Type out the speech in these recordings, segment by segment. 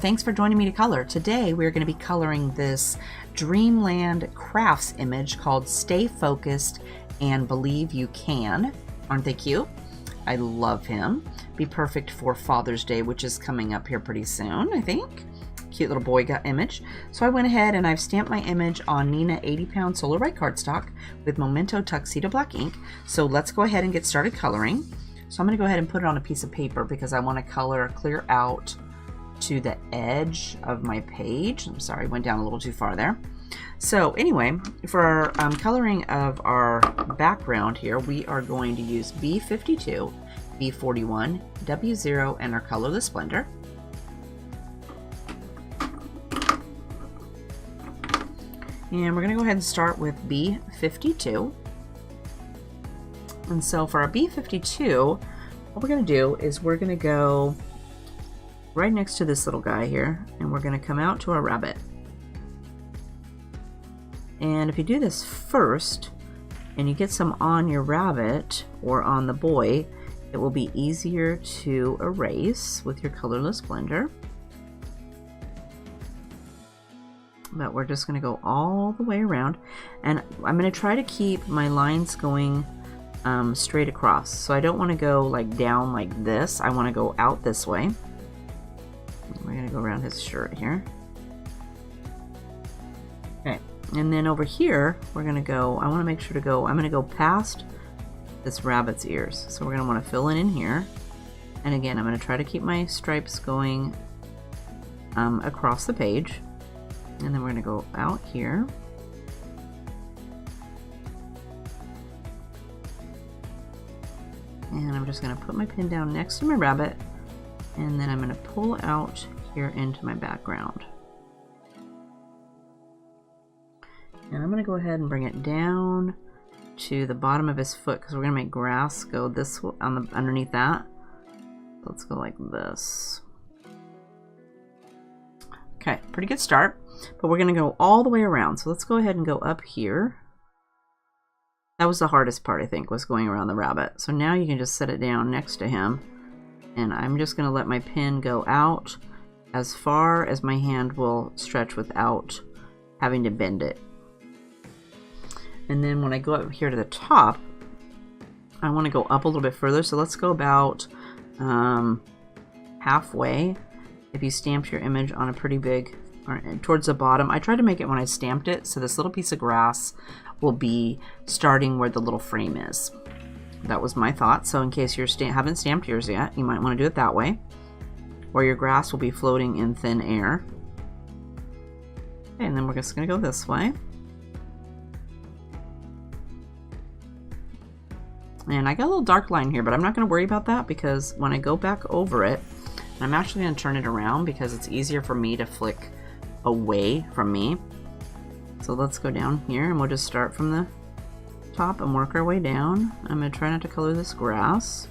thanks for joining me to color. Today we're going to be coloring this Dreamland Crafts image called Stay Focused and Believe You Can. Aren't they cute? I love him. Be perfect for Father's Day, which is coming up here pretty soon, I think. Cute little boy got image. So I went ahead and I've stamped my image on Neenah 80-pound Solar White cardstock with Memento Tuxedo Black ink. So let's go ahead and get started coloring. So I'm going to go ahead and put it on a piece of paper because I want to color clear out to the edge of my page. I'm sorry, went down a little too far there. So anyway, for our coloring of our background here, we are going to use B52, B41, W0, and our Colorless Blender. And we're going to go ahead and start with B52. And so for our B52, what we're going to do is we're going to go right next to this little guy here, and we're going to come out to our rabbit. And if you do this first, and you get some on your rabbit or on the boy, it will be easier to erase with your Colorless Blender. But we're just going to go all the way around, and I'm going to try to keep my lines going straight across. So I don't want to go like down like this. I want to go out this way. We're going to go around his shirt here. Okay, and then over here we're going to go, I want to make sure to go, I'm going to go past this rabbit's ears. So we're going to want to fill in here. And again, I'm going to try to keep my stripes going across the page. And then we're going to go out here. And I'm just going to put my pin down next to my rabbit. And then I'm going to pull out here into my background. And I'm going to go ahead and bring it down to the bottom of his foot because we're going to make grass go this on the underneath that. Let's go like this. Okay, pretty good start. But we're going to go all the way around. So let's go ahead and go up here. That was the hardest part, I think, was going around the rabbit. So now you can just set it down next to him. And I'm just going to let my pin go out as far as my hand will stretch without having to bend it. And then when I go up here to the top, I want to go up a little bit further. So let's go about halfway. If you stamped your image on a pretty big, or towards the bottom, I tried to make it when I stamped it so this little piece of grass will be starting where the little frame is. That was my thought. So in case you haven't stamped yours yet, you might want to do it that way, or your grass will be floating in thin air. Okay, and then we're just going to go this way. And I got a little dark line here, but I'm not going to worry about that because when I go back over it, I'm actually going to turn it around because it's easier for me to flick away from me. So let's go down here and we'll just start from the top and work our way down. I'm going to try not to color this grass.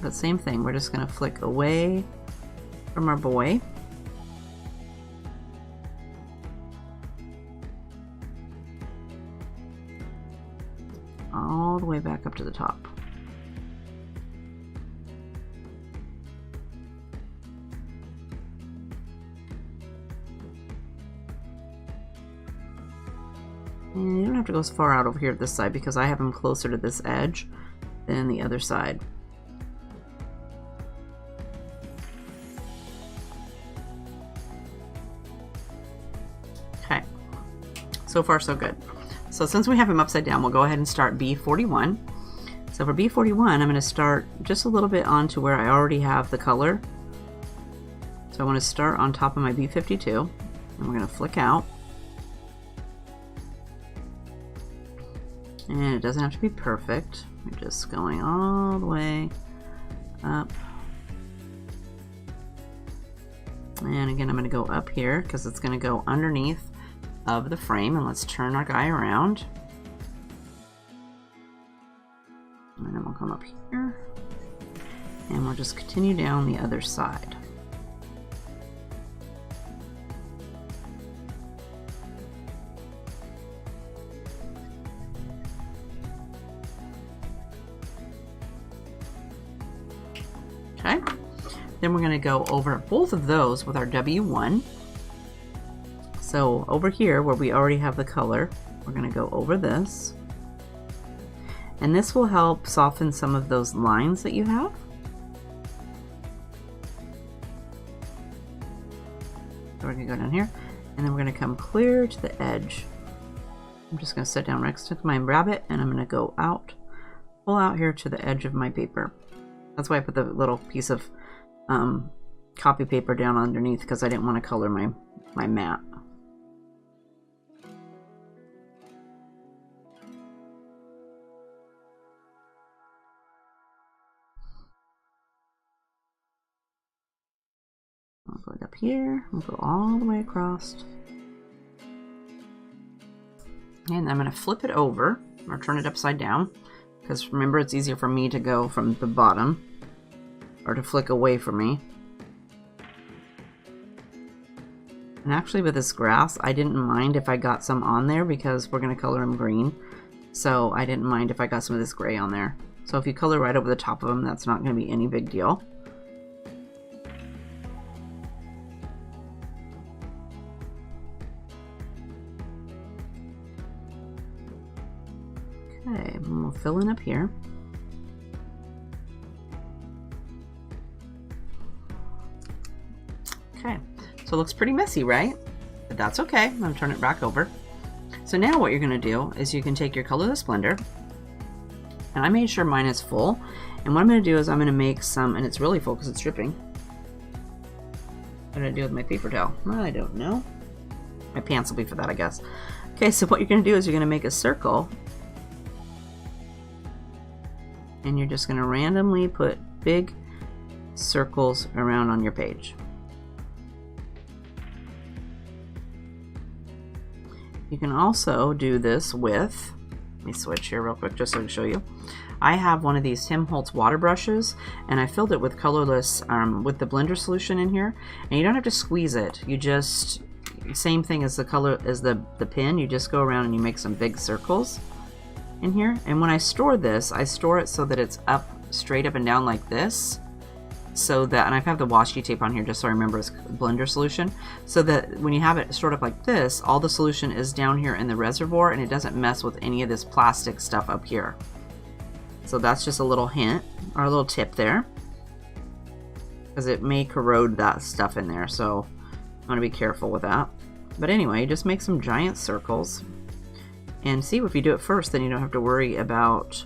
But same thing, we're just going to flick away from our boy. All the way back up to the top. And you don't have to go as far out over here at this side because I have him closer to this edge than the other side. Okay, so far so good. So since we have him upside down, we'll go ahead and start B41. So for B41, I'm going to start just a little bit onto where I already have the color. So I want to start on top of my B52, and we're going to flick out. And it doesn't have to be perfect. We're just going all the way up. And again, I'm going to go up here because it's going to go underneath of the frame. And let's turn our guy around. And then we'll come up here. And we'll just continue down the other side. Okay, Then we're going to go over both of those with our W1. So over here where we already have the color, we're going to go over this. And this will help soften some of those lines that you have. So we're going to go down here, and then we're going to come clear to the edge. I'm just going to sit down next to my rabbit, and I'm going to go out, pull out here to the edge of my paper. That's why I put the little piece of copy paper down underneath, because I didn't want to color my mat. I'll go up here, we'll go all the way across. And I'm going to flip it over, or turn it upside down, because remember it's easier for me to go from the bottom, or to flick away from me. And actually with this grass, I didn't mind if I got some on there, because we're going to color them green. So I didn't mind if I got some of this gray on there. So if you color right over the top of them, that's not going to be any big deal. Okay, and we'll fill in up here. Okay, so it looks pretty messy, right? But that's okay. I'm going to turn it back over. So now what you're going to do is you can take your Colorless Blender, and I made sure mine is full. And what I'm going to do is I'm going to make some, and it's really full because it's dripping. What did I do with my paper towel? I don't know. My pants will be for that, I guess. Okay, so what you're going to do is you're going to make a circle. And you're just going to randomly put big circles around on your page. You can also do this with, let me switch here real quick just so I can show you. I have one of these Tim Holtz water brushes, and I filled it with colorless, with the blender solution in here. And you don't have to squeeze it. You just, same thing as the color, as the pen, you just go around and you make some big circles in here. And when I store this, I store it so that it's up, straight up and down like this, so that, and I have the washi tape on here just so I remember it's blender solution, so that when you have it stored up like this, all the solution is down here in the reservoir and it doesn't mess with any of this plastic stuff up here. So that's just a little hint, or a little tip there, because it may corrode that stuff in there, so I want to be careful with that. But anyway, just make some giant circles. And see, if you do it first, then you don't have to worry about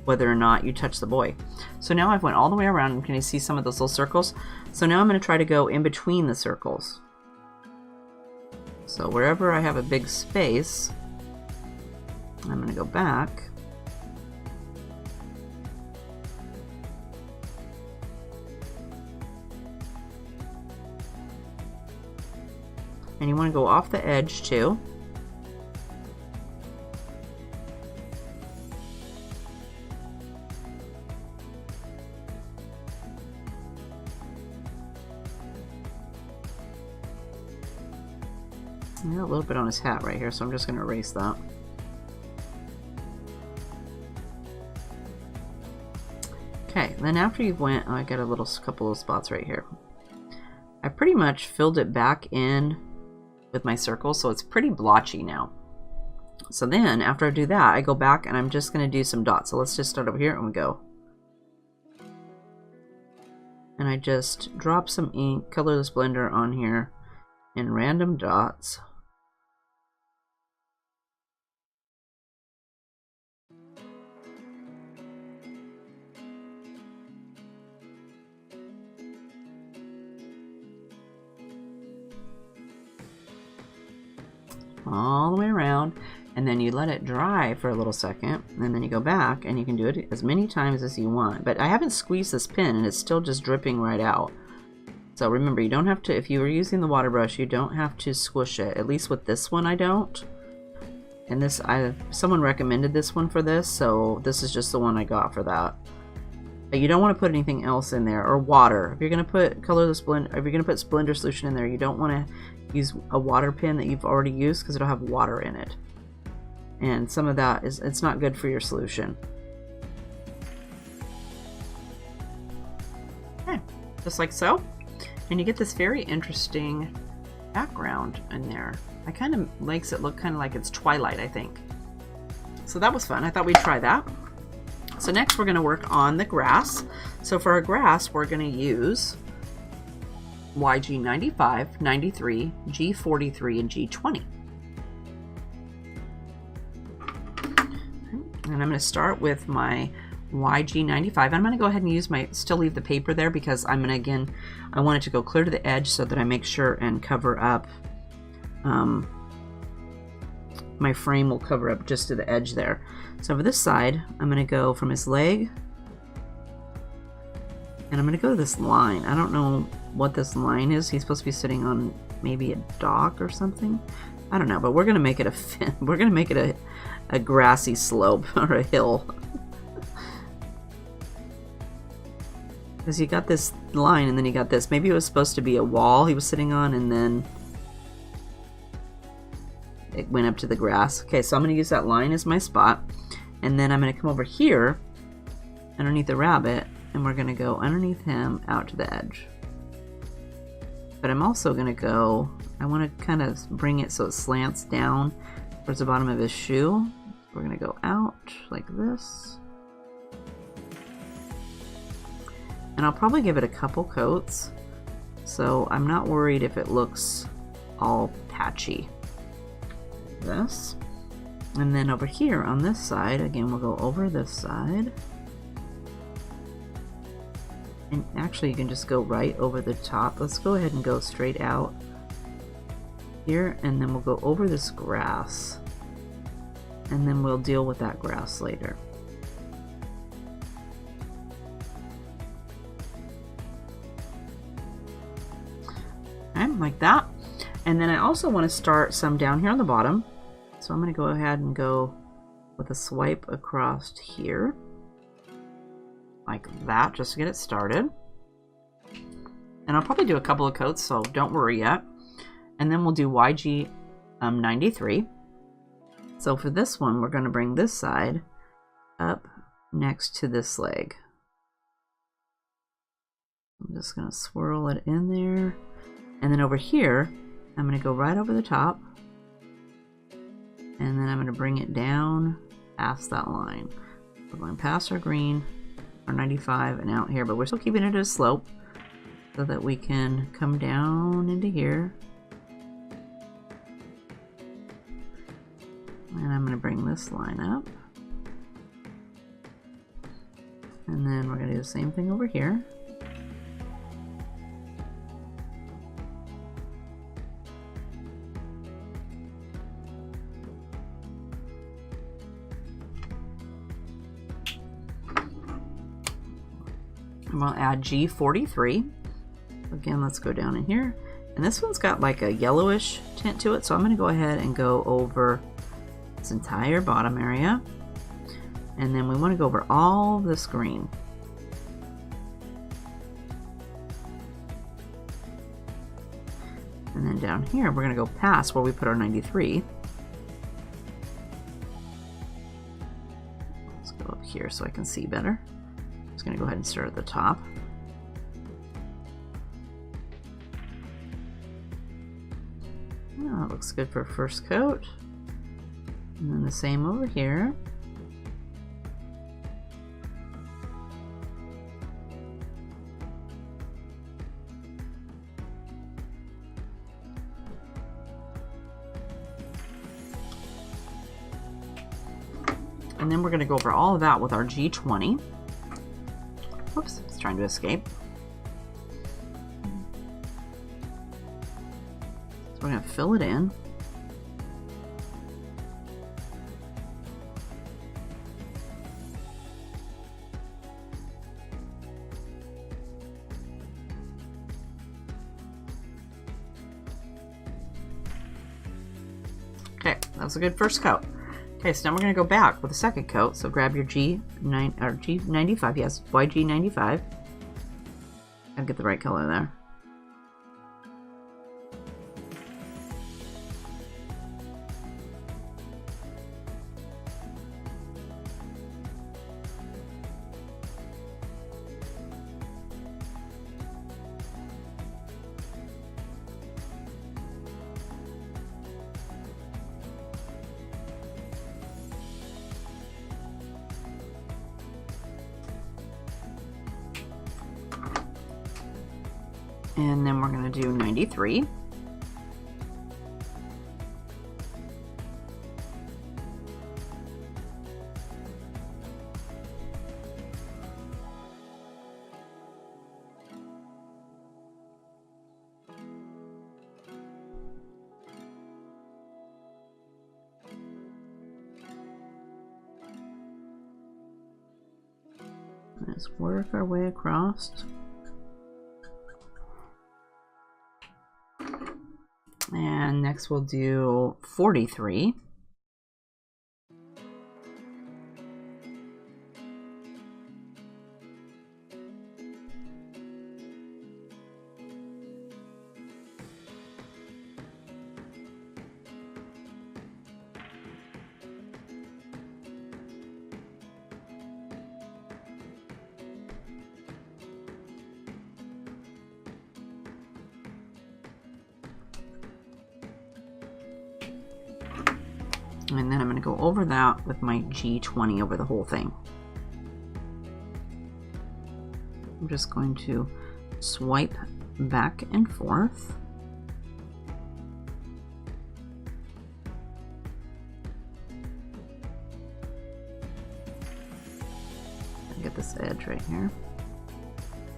whether or not you touch the boy. So now I've went all the way around, and can you see some of those little circles? So now I'm going to try to go in between the circles. So wherever I have a big space, I'm going to go back. And you want to go off the edge too. I got a little bit on his hat right here, so I'm just going to erase that. Okay, then after you've went, oh, I got a little couple of spots right here. I pretty much filled it back in with my circles, so it's pretty blotchy now. So then after I do that, I go back and I'm just going to do some dots. So let's just start over here and we go. And I just drop some ink, Colorless Blender on here in random dots. All the way around, and then you let it dry for a little second, and then you go back and you can do it as many times as you want. But I haven't squeezed this pen and it's still just dripping right out. So remember, you don't have to, if you were using the water brush, you don't have to squish it. At least with this one I don't. And this, someone recommended this one for this, so this is just the one I got for that. But you don't want to put anything else in there, or water. If you're going to put Colorless Blender, if you're going to put Blender solution in there, you don't want to use a water pen that you've already used, because it'll have water in it. And some of that is, it's not good for your solution. Okay, just like so. And you get this very interesting background in there. I kind of makes it look kind of like it's twilight, I think. So that was fun. I thought we'd try that. So next we're going to work on the grass. So for our grass, we're going to use YG 95, 93, G43, and G20. And I'm going to start with my YG 95. I'm going to go ahead and use still leave the paper there because I'm going to, again, I want it to go clear to the edge so that I make sure and cover up, my frame will cover up just to the edge there. So for this side, I'm going to go from his leg, and I'm going to go to this line. I don't know what this line is. He's supposed to be sitting on maybe a dock or something. I don't know, but we're going to make it we're going to make it a grassy slope or a hill. Because you got this line and then you got this. Maybe it was supposed to be a wall he was sitting on and then it went up to the grass. Okay, so I'm going to use that line as my spot. And then I'm going to come over here underneath the rabbit and we're going to go underneath him out to the edge. But I'm also going to go, I want to kind of bring it so it slants down towards the bottom of his shoe. We're going to go out like this. And I'll probably give it a couple coats, so I'm not worried if it looks all patchy. This. And then over here on this side, again, we'll go over this side. And actually, you can just go right over the top. Let's go ahead and go straight out here, and then we'll go over this grass. And then we'll deal with that grass later. Like that. And then I also want to start some down here on the bottom. So I'm going to go ahead and go with a swipe across here. Like that, just to get it started. And I'll probably do a couple of coats, so don't worry yet. And then we'll do YG 93. So for this one, we're going to bring this side up next to this leg. I'm just going to swirl it in there. And then over here, I'm going to go right over the top. And then I'm going to bring it down past that line. We're going past our green, our 95, and out here. But we're still keeping it at a slope so that we can come down into here. And I'm going to bring this line up. And then we're going to do the same thing over here. I'm going to add G43. Again, let's go down in here. And this one's got like a yellowish tint to it, so I'm going to go ahead and go over this entire bottom area. And then we want to go over all this green. And then down here, we're going to go past where we put our 93. Let's go up here so I can see better. Just going to go ahead and start at the top. Oh, that looks good for first coat. And then the same over here. And then we're going to go over all of that with our G20. Whoops, it's trying to escape. So we're going to fill it in. Okay, that was a good first coat. Okay, so now we're going to go back with a second coat. So grab your G9 or G95, yes, YG95. Gotta get the right color there. And then we're going to do 93. Let's work our way across. And next we'll do 43. And then I'm going to go over that with my G20 over the whole thing. I'm just going to swipe back and forth. Get this edge right here.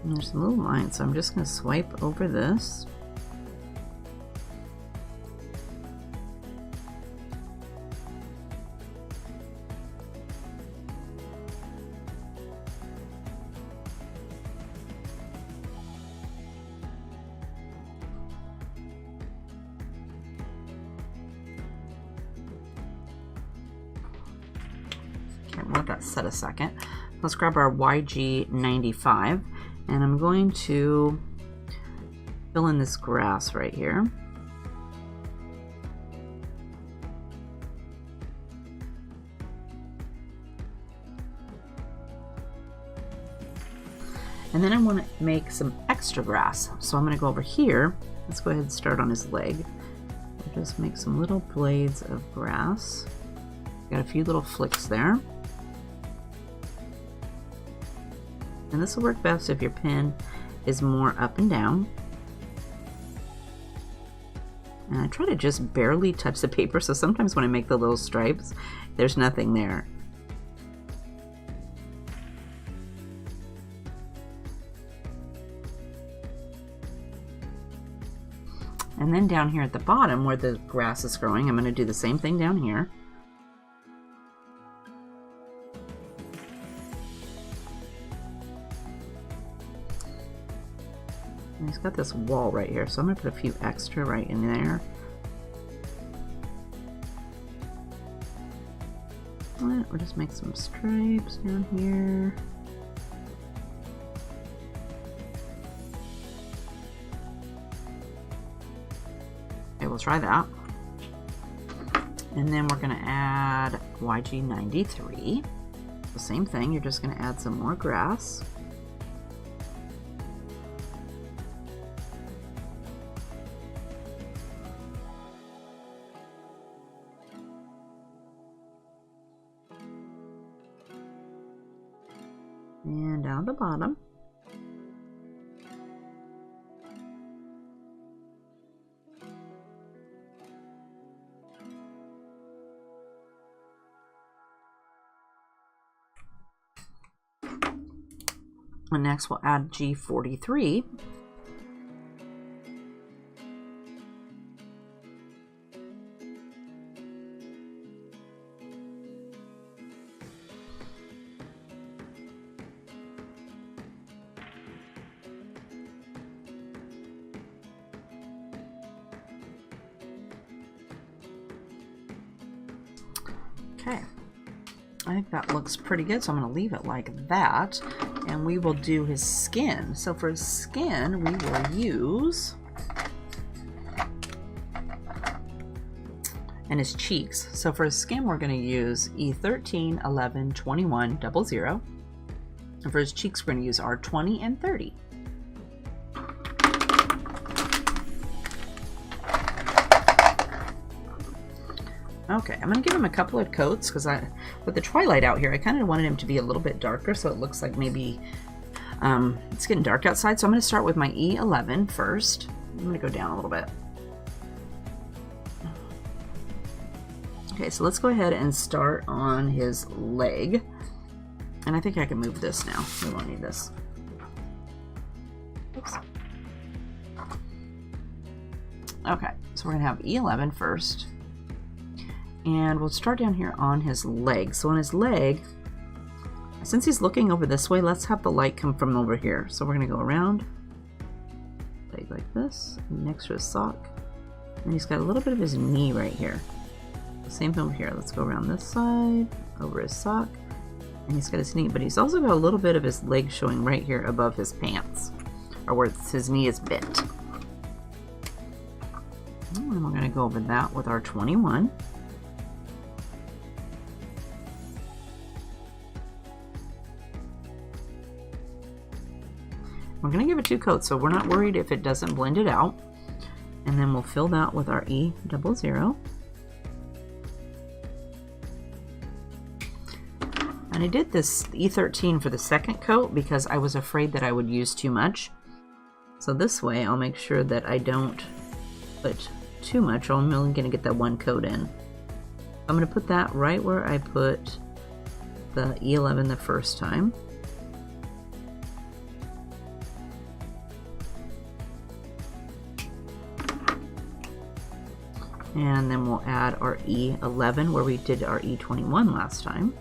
And there's a little line, so I'm just going to swipe over this. Let that set a second. Let's grab our YG95 and I'm going to fill in this grass right here. And then I want to make some extra grass. So I'm going to go over here. Let's go ahead and start on his leg. I'll just make some little blades of grass. Got a few little flicks there. And this will work best if your pen is more up and down. And I try to just barely touch the paper, so sometimes when I make the little stripes, there's nothing there. And then down here at the bottom where the grass is growing, I'm going to do the same thing down here. And he's got this wall right here, so I'm going to put a few extra right in there. We'll just make some stripes down here. Okay, we'll try that. And then we're going to add YG93. The same thing, you're just going to add some more grass. And down the bottom. And next we'll add G43. Okay, I think that looks pretty good, so I'm going to leave it like that, and we will do his skin. So for his skin, we will use, and his cheeks. So for his skin, we're going to use E13, 11, 21, 00. And for his cheeks, we're going to use R20 and 30. Okay, I'm going to give him a couple of coats because with the twilight out here, I kind of wanted him to be a little bit darker so it looks like maybe It's getting dark outside, so I'm going to start with my E11 first. I'm going to go down a little bit. Okay, so let's go ahead and start on his leg. And I think I can move this now. We won't need this. Oops. Okay, so we're going to have E11 first. And we'll start down here on his leg. So on his leg, since he's looking over this way, let's have the light come from over here. So we're going to go around, leg like this, next to his sock. And he's got a little bit of his knee right here. Same thing over here. Let's go around this side, over his sock, and he's got his knee, but he's also got a little bit of his leg showing right here above his pants, or where his knee is bent. And we're going to go over that with our 21. We're going to give it 2 coats, so we're not worried if it doesn't blend it out. And then we'll fill that with our E00. And I did this E13 for the second coat because I was afraid that I would use too much. So this way I'll make sure that I don't put too much. I'm only going to get that 1 coat in. I'm going to put that right where I put the E11 the first time. And then we'll add our E11 where we did our E21 last time.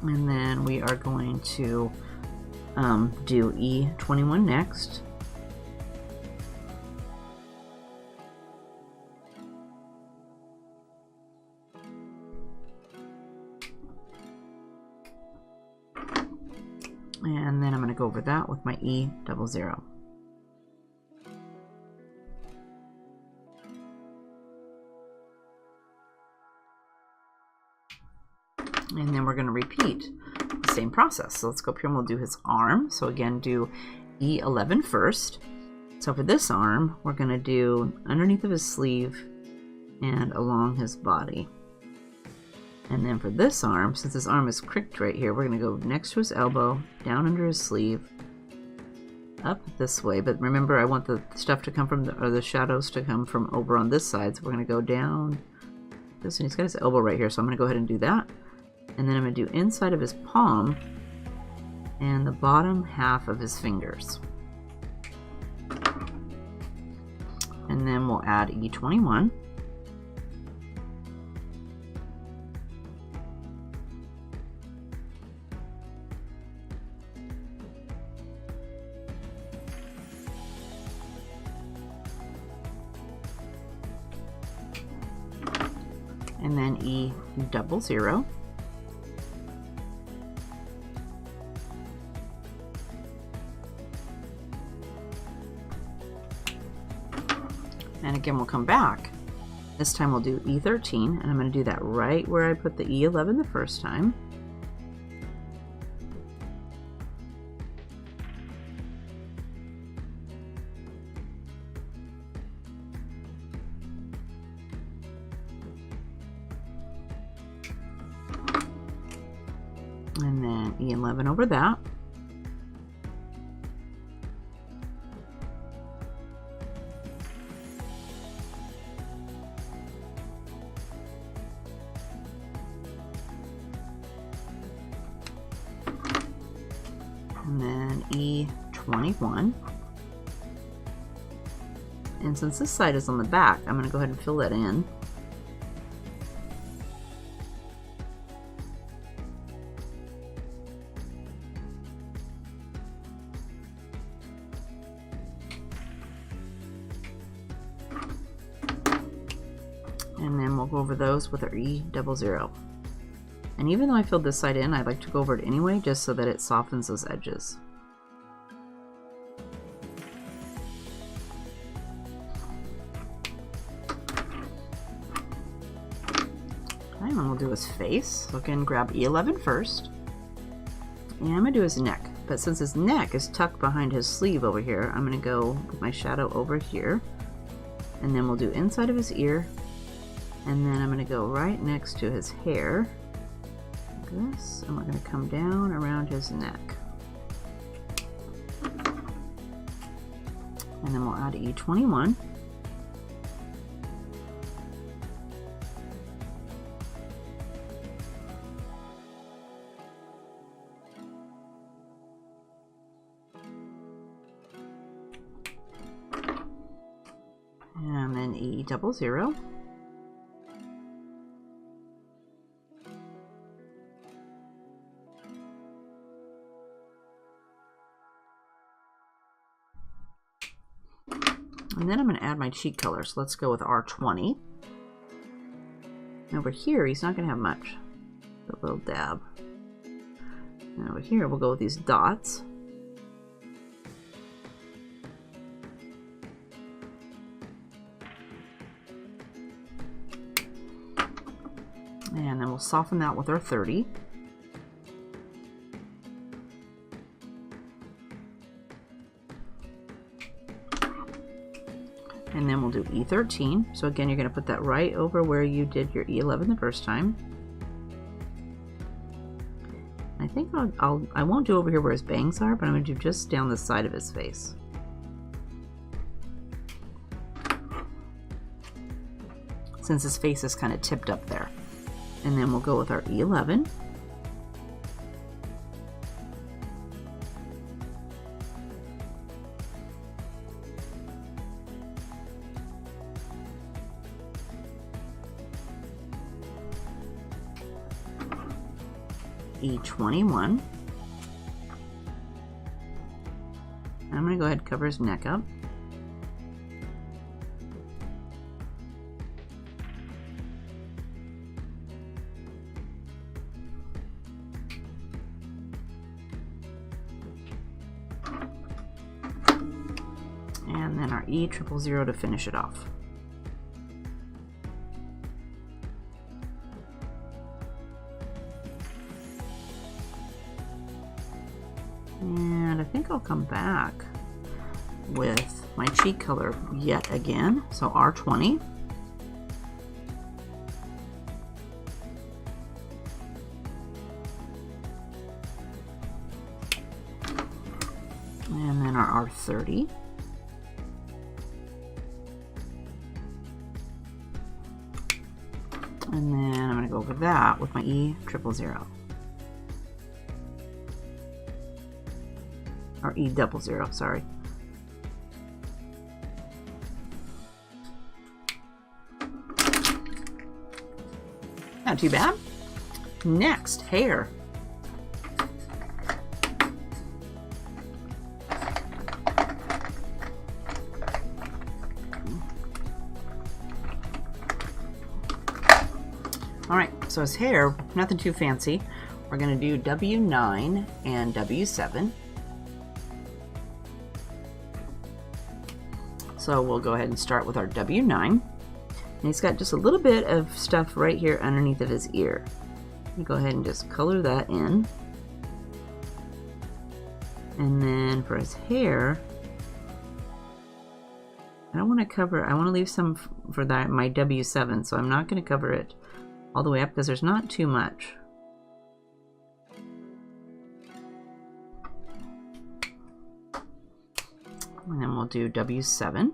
And then we are going to do E21 next. And then I'm going to go over that with my E00. And then we're going to repeat the same process. So let's go up here and we'll do his arm. So again, do E11 first. So for this arm, we're going to do underneath of his sleeve and along his body. And then for this arm, since his arm is cricked right here, we're going to go next to his elbow, down under his sleeve, up this way. But remember, I want the stuff to come from, or the shadows to come from over on this side. So we're going to go down this, and he's got his elbow right here. So I'm going to go ahead and do that. And then I'm going to do inside of his palm and the bottom half of his fingers. And then we'll add E21. And then E00. And again, we'll come back. This time we'll do E13, and I'm going to do that right where I put the E11 the first time. And then E11 over that. And then E21. And since this side is on the back, I'm going to go ahead and fill that in. And then we'll go over those with our E00. And even though I filled this side in, I like to go over it anyway, just so that it softens those edges. Okay, and then we'll do his face. So again, grab E11 first. And I'm going to do his neck. But since his neck is tucked behind his sleeve over here, I'm going to go with my shadow over here. And then we'll do inside of his ear. And then I'm going to go right next to his hair, like this, and we're going to come down around his neck. And then we'll add E21. And then E00. And then I'm going to add my cheek color. So let's go with R20. And over here, he's not going to have much. A little dab. And over here, we'll go with these dots. And then we'll soften that with our 30. And then we'll do E13. So again, you're going to put that right over where you did your E11 the first time. I think I won't do over here where his bangs are, but I'm going to do just down the side of his face. Since his face is kind of tipped up there. And then we'll go with our E11. E21. And I'm going to go ahead and cover his neck up. And then our E000 to finish it off. And I think I'll come back with my cheek color yet again. So R20. And then our R30. And then I'm going to go over that with my E000. Or E00, sorry. Not too bad. Next, hair. Alright, so his hair, nothing too fancy. We're going to do W9 and W7. So we'll go ahead and start with our W9. And he's got just a little bit of stuff right here underneath of his ear. You go ahead and just color that in. And then for his hair, I don't want to cover, I want to leave some for that my W7, so I'm not going to cover it all the way up because there's not too much. And then we'll do W7.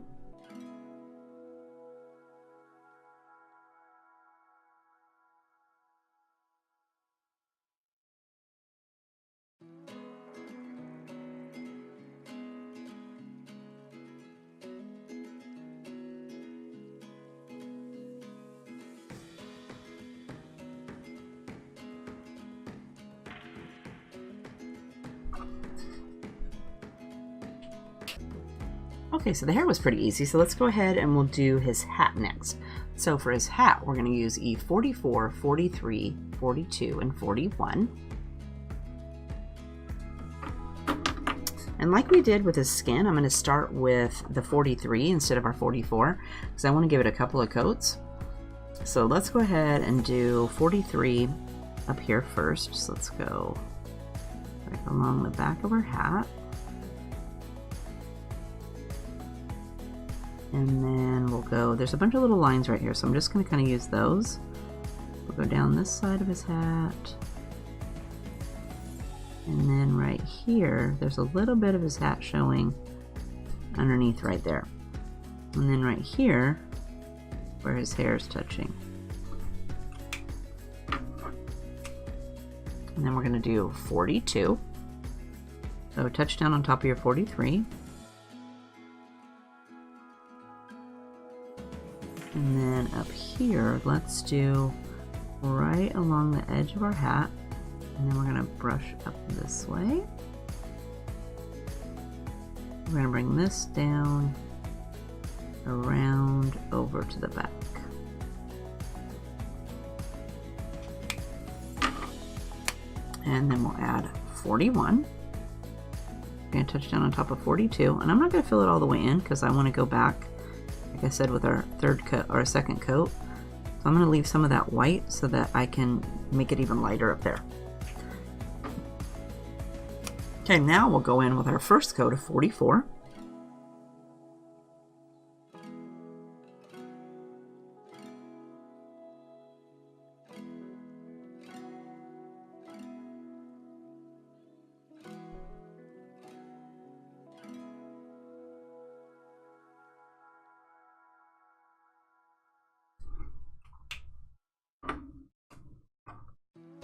Okay, so the hair was pretty easy, so let's go ahead and we'll do his hat next. So for his hat, we're going to use E44, 43, 42, and 41. And like we did with his skin, I'm going to start with the 43 instead of our 44, because I want to give it a couple of coats. So let's go ahead and do 43 up here first. So let's go right along the back of our hat. And then we'll go, there's a bunch of little lines right here, so I'm just going to kind of use those. We'll go down this side of his hat. And then right here, there's a little bit of his hat showing underneath right there. And then right here, where his hair is touching. And then we're going to do 42. So touch down on top of your 43. And then up here, let's do right along the edge of our hat. And then we're going to brush up this way. We're going to bring this down, around, over to the back. And then we'll add 41. I'm going to touch down on top of 42. And I'm not going to fill it all the way in because I want to go back, like I said, with our third coat or our second coat. So I'm going to leave some of that white so that I can make it even lighter up there. Okay, now we'll go in with our first coat of 44.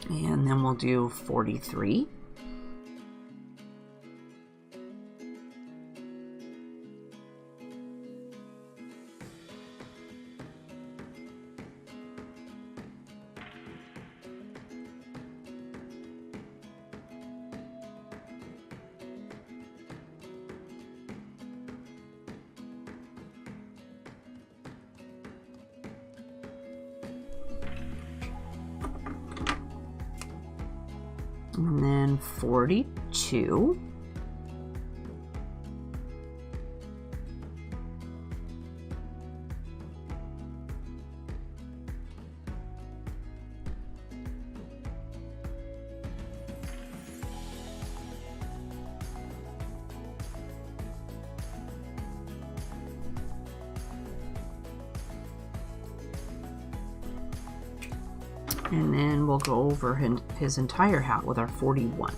And then we'll do 43. And then 42. And then we'll go over his entire hat with our 41.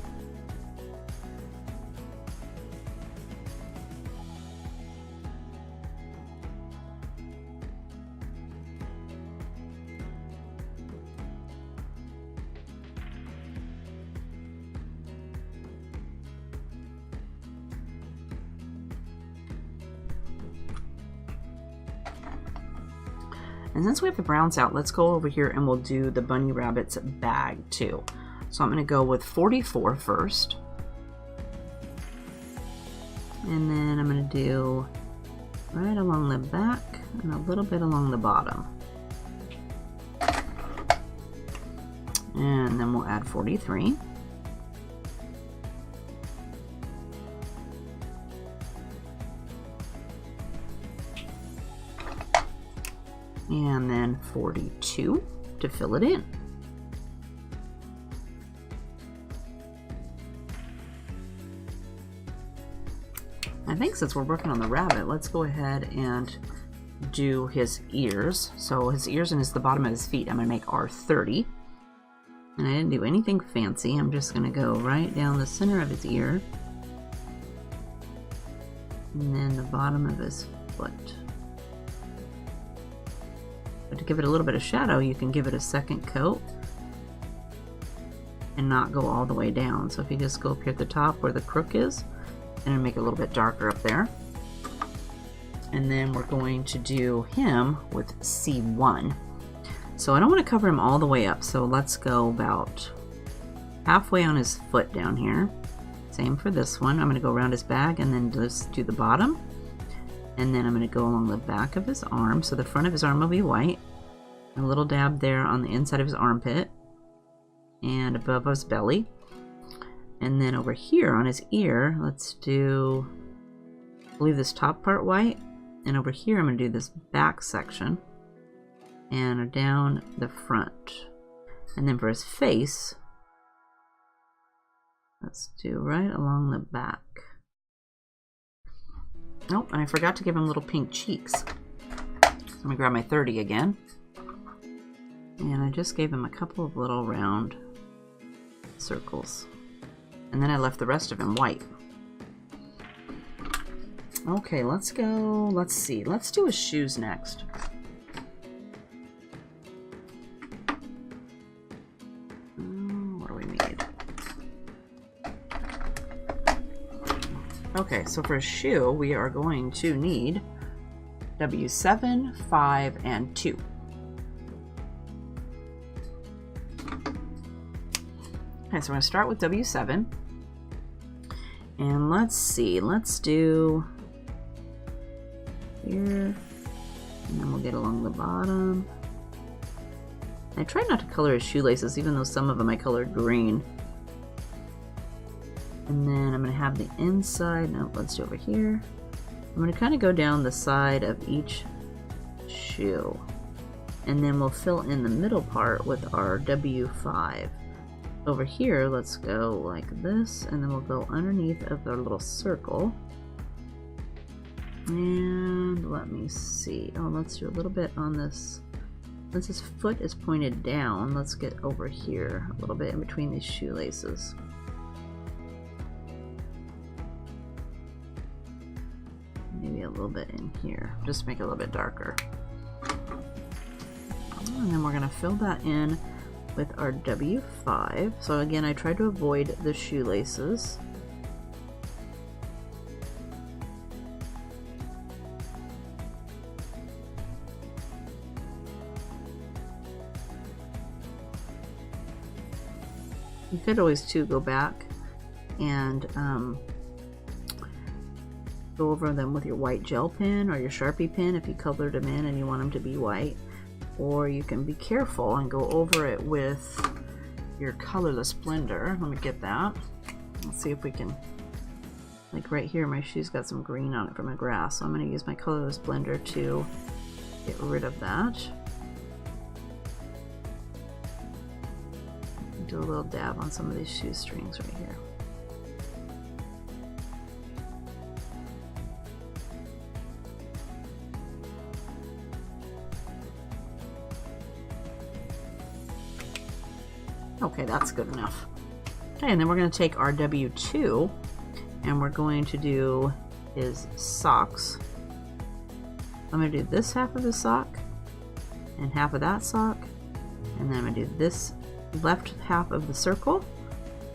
And since we have the browns out, let's go over here and we'll do the bunny rabbit's bag too. So I'm going to go with 44 first. And then I'm going to do right along the back and a little bit along the bottom. And then we'll add 43. And then 42 to fill it in. I think since we're working on the rabbit, let's go ahead and do his ears. So his ears and the bottom of his feet, I'm going to make R30. And I didn't do anything fancy. I'm just going to go right down the center of his ear. And then the bottom of his foot. But to give it a little bit of shadow, you can give it a second coat and not go all the way down. So if you just go up here at the top where the crook is, and make it a little bit darker up there. And then we're going to do him with C1. So I don't want to cover him all the way up, so let's go about halfway on his foot down here. Same for this one. I'm going to go around his bag and then just do the bottom. And then I'm going to go along the back of his arm. So the front of his arm will be white. A little dab there on the inside of his armpit. And above his belly. And then over here on his ear, let's do, leave this top part white. And over here I'm going to do this back section. And down the front. And then for his face, let's do right along the back. Oh, and I forgot to give him little pink cheeks. So I'm gonna grab my 30 again. And I just gave him a couple of little round circles. And then I left the rest of him white. Okay, let's go. Let's see. Let's do his shoes next. What do we need? Okay, so for a shoe, we are going to need W7, 5, and 2. Okay, so we're going to start with W7. And let's see, let's do here, and then we'll get along the bottom. I tried not to color his shoelaces, even though some of them I colored green. And then I'm going to have the inside, no, let's do over here. I'm going to kind of go down the side of each shoe. And then we'll fill in the middle part with our W5. Over here, let's go like this, and then we'll go underneath of our little circle. And let me see. Oh, let's do a little bit on this. Since his foot is pointed down, let's get over here a little bit in between these shoelaces. Maybe a little bit in here, just to make it a little bit darker. And then we're going to fill that in with our W5. So again, I tried to avoid the shoelaces. You could always too go back and go over them with your white gel pen or your Sharpie pen if you colored them in and you want them to be white. Or you can be careful and go over it with your colorless blender. Let me get that. Let's see if we can, like right here, my shoe's got some green on it from a grass. So I'm going to use my colorless blender to get rid of that. Do a little dab on some of these shoestrings right here. Okay, that's good enough. Okay, and then we're going to take our W2 and we're going to do his socks. I'm going to do this half of his sock and half of that sock, and then I'm going to do this left half of the circle,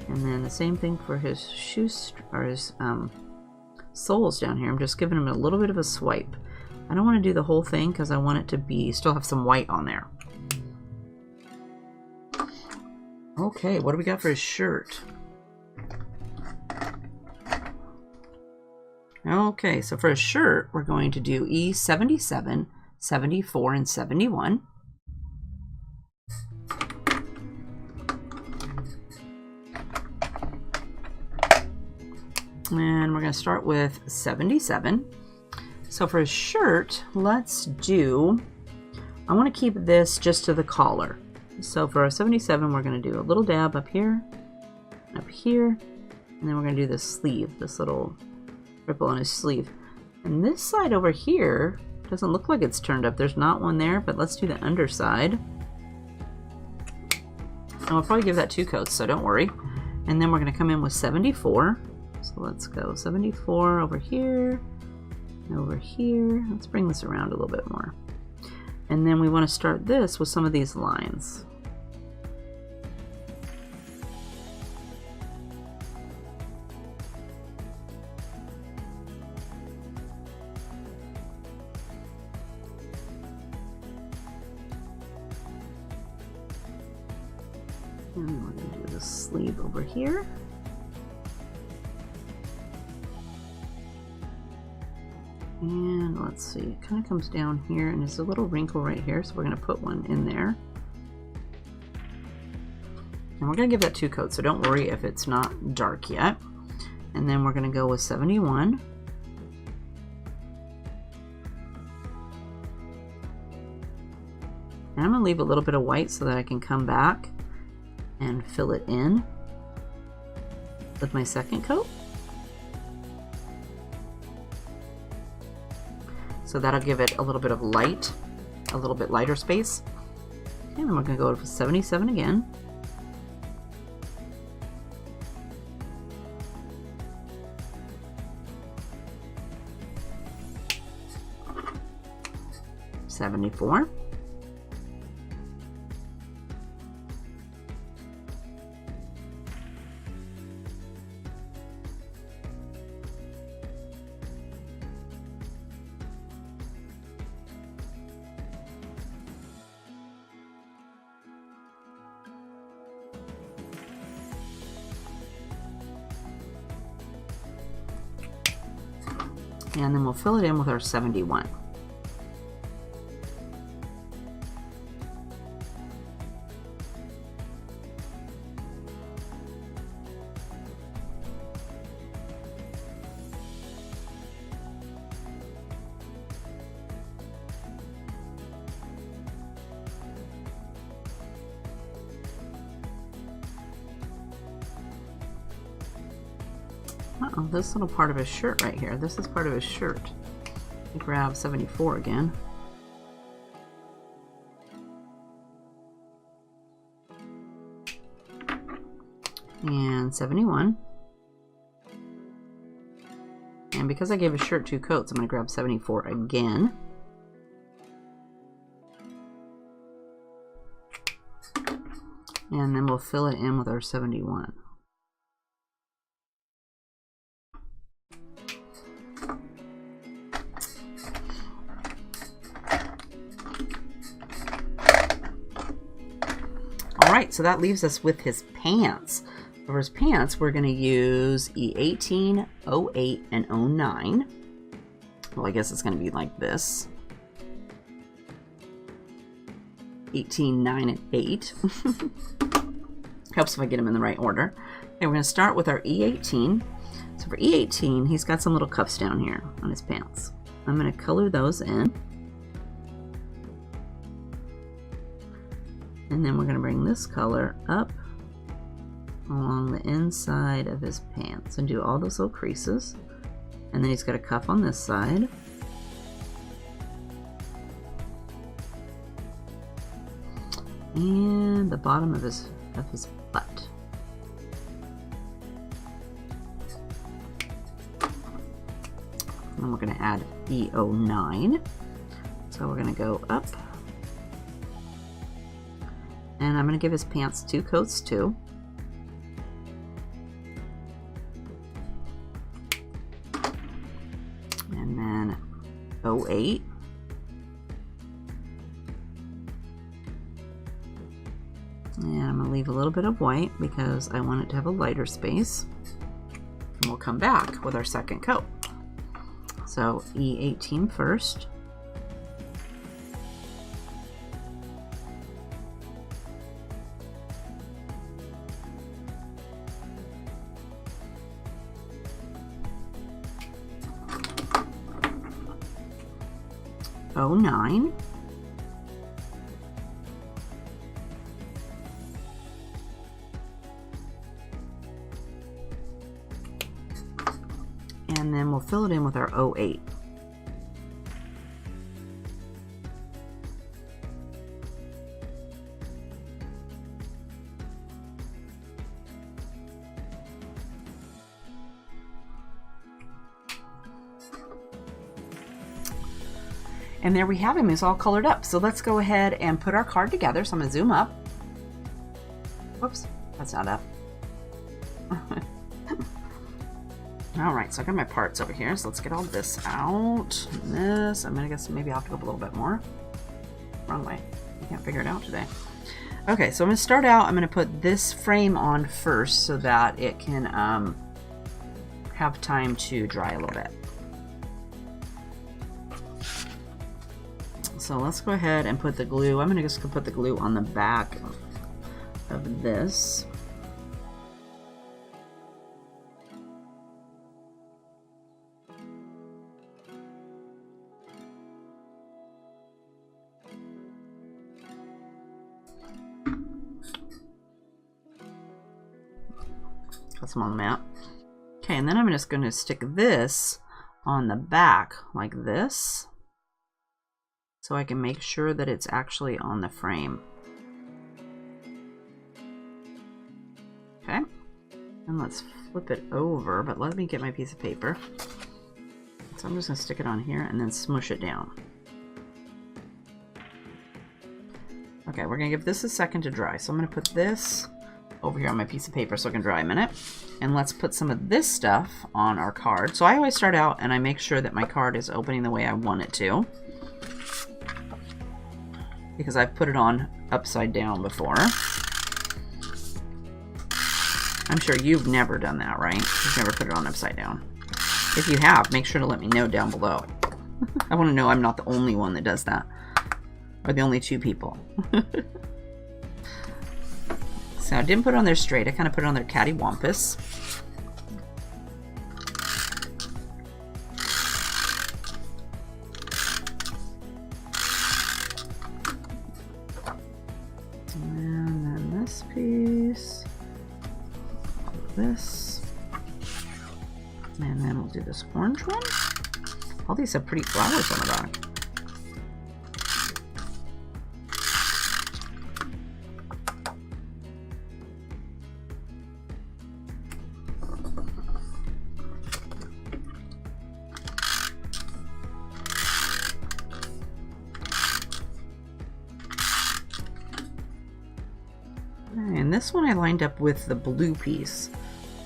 and then the same thing for his shoes or his soles down here. I'm just giving him a little bit of a swipe. I don't want to do the whole thing because I want it to be still have some white on there. Okay, what do we got for his shirt? Okay, so for his shirt, we're going to do E77, 74, and 71. And we're going to start with 77. So for his shirt, let's do, I want to keep this just to the collar. So for our 77, we're going to do a little dab up here, and then we're going to do the sleeve, this little ripple on his sleeve. And this side over here doesn't look like it's turned up. There's not one there, but let's do the underside. And we'll probably give that 2 coats, so don't worry. And then we're going to come in with 74. So let's go 74 over here, and over here. Let's bring this around a little bit more. And then we want to start this with some of these lines. And we're going to do the sleeve over here. And let's see, it kind of comes down here and there's a little wrinkle right here, so we're going to put one in there. And we're going to give that 2 coats, so don't worry if it's not dark yet. And then we're going to go with 71. And I'm going to leave a little bit of white so that I can come back and fill it in with my second coat. So that'll give it a little bit of light, a little bit lighter space. And then we're going to go to 77 again. $74. And then we'll fill it in with our 71. Uh-oh, this little part of his shirt right here. This is part of his shirt. Grab 74 again. And 71. And because I gave his shirt 2 coats, I'm going to grab 74 again. And then we'll fill it in with our 71. Alright, so that leaves us with his pants. For his pants, we're going to use E18, 08, and 09. Well, I guess it's going to be like this. 18, 9, and 8. Helps if I get them in the right order. Okay, we're going to start with our E18. So for E18, he's got some little cuffs down here on his pants. I'm going to color those in. And then we're going to bring this color up along the inside of his pants and do all those little creases. And then he's got a cuff on this side. And the bottom of his butt. And we're going to add E09. So we're going to go up. And I'm going to give his pants 2 coats too. And then 08. And I'm going to leave a little bit of white because I want it to have a lighter space. And we'll come back with our second coat. So E18 first. '09. And then we'll fill it in with our 08. And there we have him. He's all colored up. So let's go ahead and put our card together. So I'm going to zoom up. Whoops, that's not up. All right, so I got my parts over here. So let's get all this out. And this, I'm going to guess maybe I'll have to go up a little bit more. Wrong way. I can't figure it out today. Okay, so I'm going to start out. I'm going to put this frame on first so that it can have time to dry a little bit. So let's go ahead and put the glue. I'm going to just put the glue on the back of this. Got some on the mat. Okay, and then I'm just going to stick this on the back like this. so I can make sure that it's actually on the frame. Okay, and let's flip it over, but let me get my piece of paper. So I'm just going to stick it on here and then smush it down. Okay, we're going to give this a second to dry. So I'm going to put this over here on my piece of paper so it can dry a minute. And let's put some of this stuff on our card. So I always start out and I make sure that my card is opening the way I want it to, because I've put it on upside down before. I'm sure you've never done that, right? You've never put it on upside down. If you have, make sure to let me know down below. I want to know I'm not the only one that does that. Or the only two people. So I didn't put it on there straight. I kind of put it on there cattywampus. And then this piece. This. And then we'll do this orange one. All these have pretty flowers on the back. And this one I lined up with the blue piece.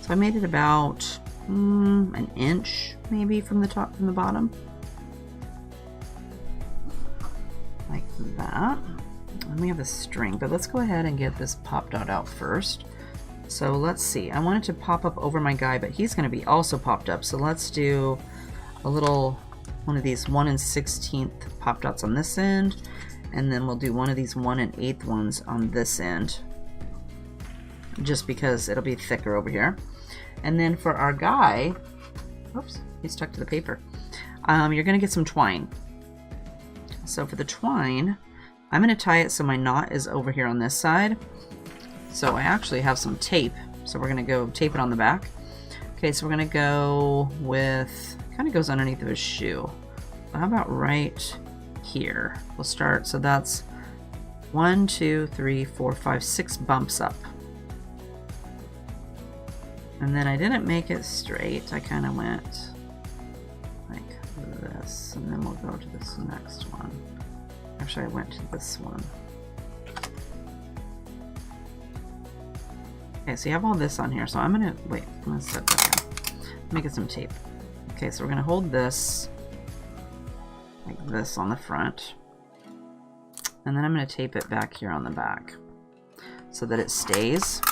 So I made it about an inch maybe from the top, from the bottom. Like that. And we have the string, but let's go ahead and get this pop dot out first. So let's see. I want it to pop up over my guy, but he's going to be also popped up. So let's do a little one of these 1 16th pop dots on this end. And then we'll do one of these 1 1/8 ones on this end, just because it'll be thicker over here. And then for our guy, oops, he's stuck to the paper. You're gonna get some twine. So for the twine, I'm gonna tie it so my knot is over here on this side. So I actually have some tape. So we're gonna go tape it on the back. Okay, so we're gonna go with, kind of goes underneath of his shoe. So how about right here? We'll start, so that's 1, 2, 3, 4, 5, 6 bumps up. And then I didn't make it straight. I kind of went like this, and then we'll go to this next one. Actually, I went to this one. Okay, so you have all this on here. So I'm gonna, wait, I'm gonna set that down. Make it some tape. Okay, so we're gonna hold this like this on the front. And then I'm gonna tape it back here on the back so that it stays.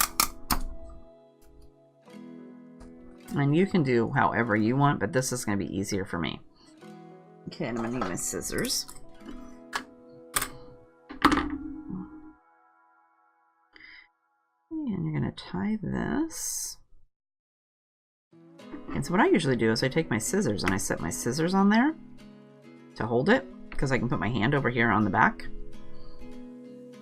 And you can do however you want, but this is going to be easier for me. Okay, and I'm going to need my scissors. And you're going to tie this. And so what I usually do is I take my scissors and I set my scissors on there to hold it, because I can put my hand over here on the back.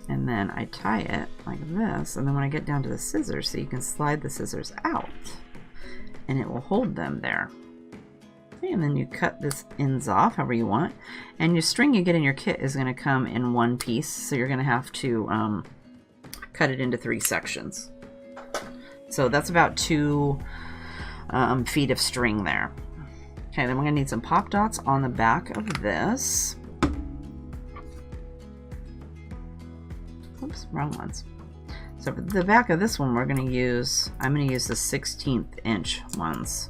And then I tie it like this, and then when I get down to the scissors, so you can slide the scissors out. And it will hold them there. Okay, and then you cut this ends off however you want. And your string you get in your kit is going to come in one piece, so you're going to have to cut it into 3 sections. So that's about 2 feet of string there. Okay, then we're going to need some pop dots on the back of this. Oops, wrong ones. So for the back of this one, I'm going to use the 16th inch ones.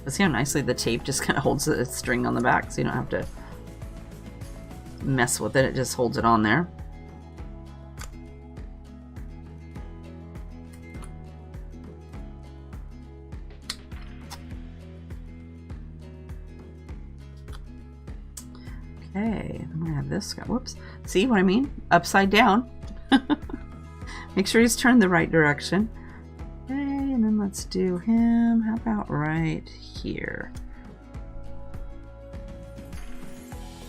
But see how nicely the tape just kind of holds the string on the back, so you don't have to mess with it. It just holds it on there. Okay, I'm gonna have this guy. Whoops. See what I mean? Upside down. Make sure he's turned the right direction. Okay, and then let's do him. How about right here?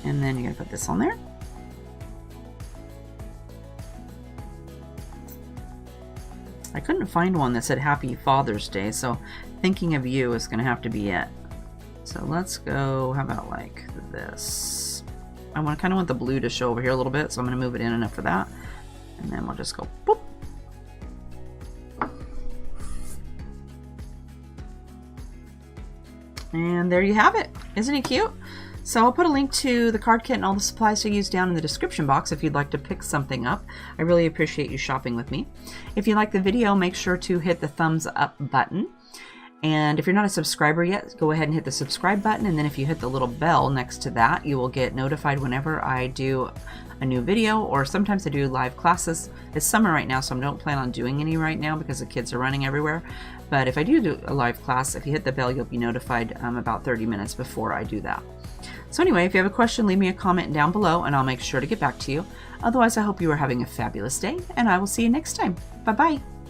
And then you're going to put this on there. I couldn't find one that said Happy Father's Day, so thinking of you is going to have to be it. So let's go, how about like this? I kind of want the blue to show over here a little bit, so I'm going to move it in enough for that. And then we'll just go boop. And there you have it. Isn't it cute? So I'll put a link to the card kit and all the supplies to use down in the description box if you'd like to pick something up. I really appreciate you shopping with me. If you like the video, make sure to hit the thumbs up button. And if you're not a subscriber yet, go ahead and hit the subscribe button. And then if you hit the little bell next to that, you will get notified whenever I do a new video, or sometimes I do live classes. It's summer right now, so I don't plan on doing any right now because the kids are running everywhere. But if I do a live class, if you hit the bell, you'll be notified about 30 minutes before I do that. So anyway, if you have a question, leave me a comment down below and I'll make sure to get back to you. Otherwise, I hope you are having a fabulous day, and I will see you next time. Bye-bye.